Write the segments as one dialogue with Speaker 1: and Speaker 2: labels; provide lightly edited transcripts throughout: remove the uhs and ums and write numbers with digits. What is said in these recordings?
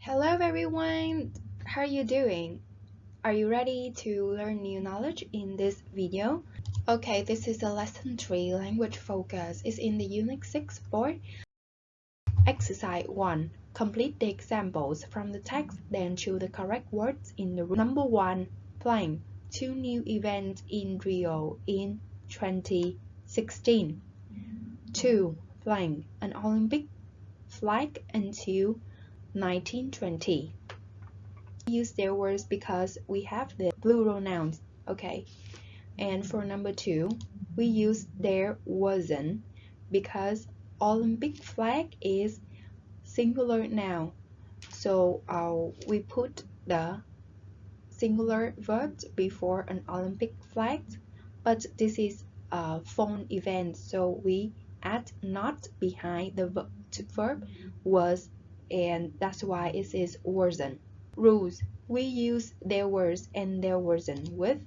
Speaker 1: Hello everyone, how are you doing? Are you ready to learn new knowledge in this video? Okay, this is a lesson 3 language focus. It's in the Unit 6 board. Exercise 1. Complete the examples from the text, then choose the correct words in the room. Number 1. Blank. 2 new events in Rio in 2016. 2. Blank. An Olympic flag until 1920. Use their words because we have the plural nouns. Okay, and for number 2, we use there wasn't because Olympic flag is singular noun, so we put the singular verbs before an Olympic flag, but this is a phone event, so we add not behind the verb was, and that's why it is wasn't. Rules. We use there was and there wasn't with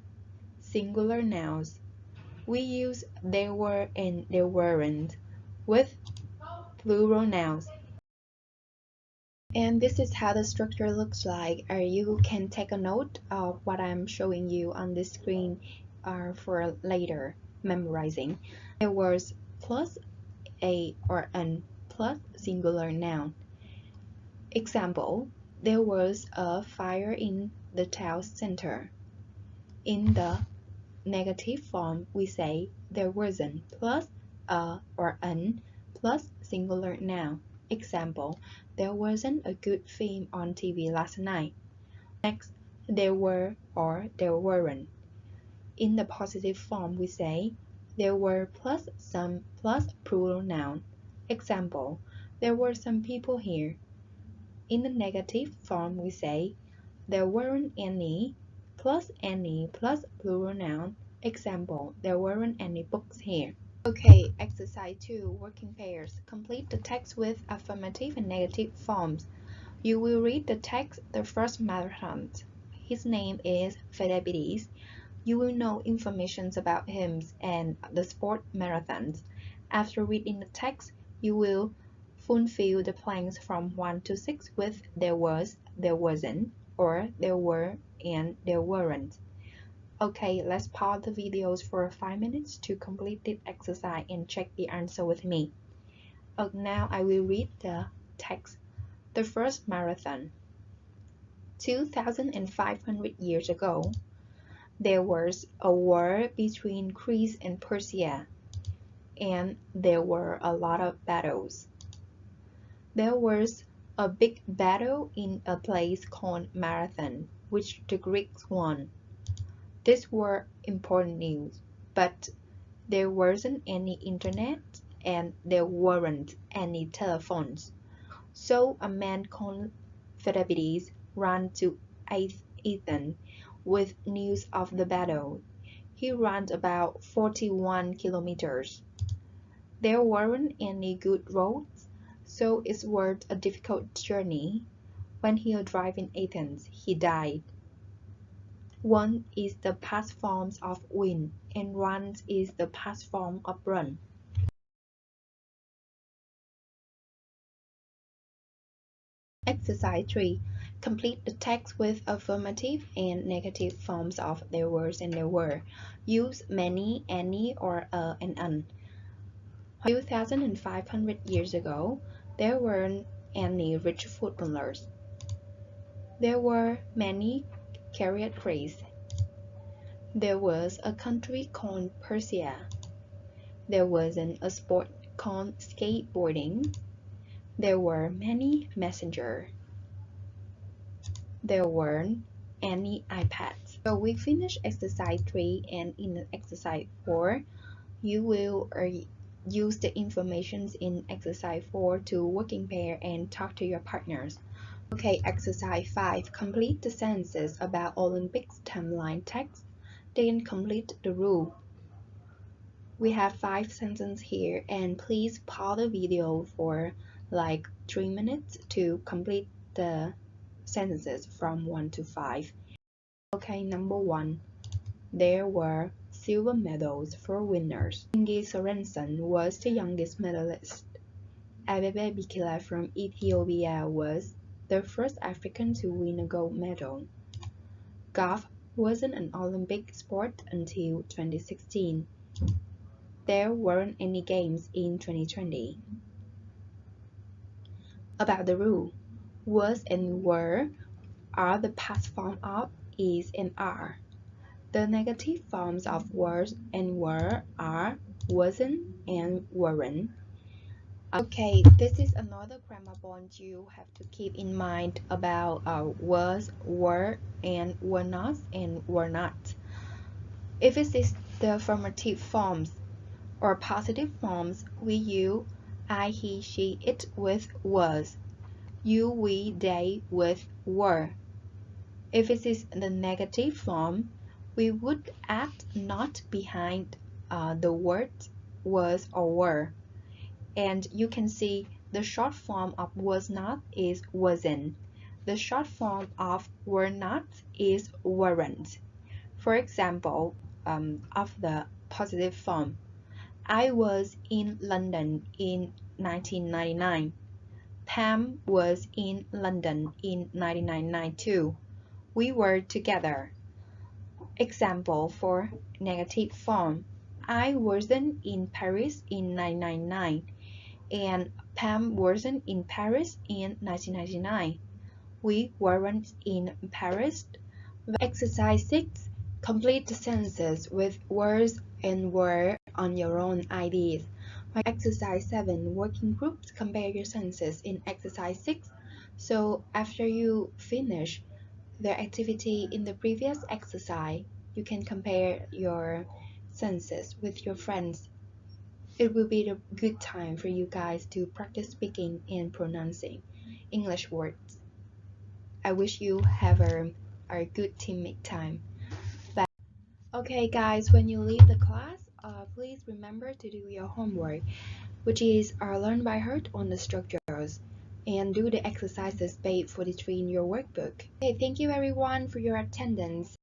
Speaker 1: singular nouns. We use there were and there weren't with plural nouns. And this is how the structure looks like. You can take a note of what I'm showing you on the screen for later memorizing. There was plus a or an plus singular noun. Example. There was a fire in the town center. In the negative form, we say there wasn't plus a or an plus singular noun. Example, there wasn't a good film on TV last night. Next, there were or there weren't. In the positive form, we say there were plus some plus plural noun. Example, there were some people here. In the negative form, we say there weren't any plus plural noun. Example, there weren't any books here. Okay, exercise 2, working pairs. Complete the text with affirmative and negative forms. You will read the text, the first marathon. His name is Pherebides. You will know information about him and the sport marathons. After reading the text, you will fulfill the blanks from 1 to 6 with there was, there wasn't, or there were and there weren't. Okay, let's pause the videos for 5 minutes to complete this exercise and check the answer with me. Now I will read the text. The first marathon. 2,500 years ago, there was a war between Greece and Persia, and there were a lot of battles. There was a big battle in a place called Marathon, which the Greeks won. These were important news, but there wasn't any internet and there weren't any telephones. So a man called Pherebides ran to Athens with news of the battle. He ran about 41 kilometers. There weren't any good roads, so it was a difficult journey. When he arrived in Athens, he died. One is the past form of win, and run is the past form of run. Exercise 3. Complete the text with affirmative and negative forms of there was and there were. Use many, any, or and an. 2,500 years ago, there weren't any rich footballers. There were many chariot races. There was a country called Persia. There wasn't a sport called skateboarding. There were many messengers. There weren't any iPads. So we finished exercise 3, and in exercise 4, you will use the information in exercise 4 to work in pair and talk to your partners. Okay, exercise 5. Complete the sentences about Olympics timeline text, then complete the rule. We have 5 sentences here, and please pause the video for like 3 minutes to complete the sentences from 1 to 5. Okay, number 1. There were silver medals for winners. Ingi Sorensen was the youngest medalist. Abebe Bikila from Ethiopia was the first African to win a gold medal. Golf wasn't an Olympic sport until 2016. There weren't any games in 2020. About the rule, was and were are the past form of is and are. The negative forms of was and were are wasn't and weren't. Okay, this is another grammar point you have to keep in mind about was, were, and were not. If it is the affirmative forms or positive forms, we use I, he, she, it with was, you, we, they with were. If it is the negative form, we would add not behind the words was or were. And you can see the short form of was not is wasn't. The short form of were not is weren't. For example, of the positive form, I was in London in 1999. Pam was in London in 1992. We were together. Example for negative form, I wasn't in Paris in 1999 and Pam wasn't in Paris in 1999. We weren't in Paris. Exercise 6. Complete the sentences with words and were on your own ideas. Exercise 7. Working groups. Compare your sentences in exercise 6. So after you finish the activity in the previous exercise, you can compare your sentences with your friends. It will be a good time for you guys to practice speaking and pronouncing English words. I wish you have a good teammate time. Bye. Okay guys, when you leave the class, please remember to do your homework, which is learn by heart on the structures, and do the exercises page 43 in your workbook. Okay, thank you everyone for your attendance.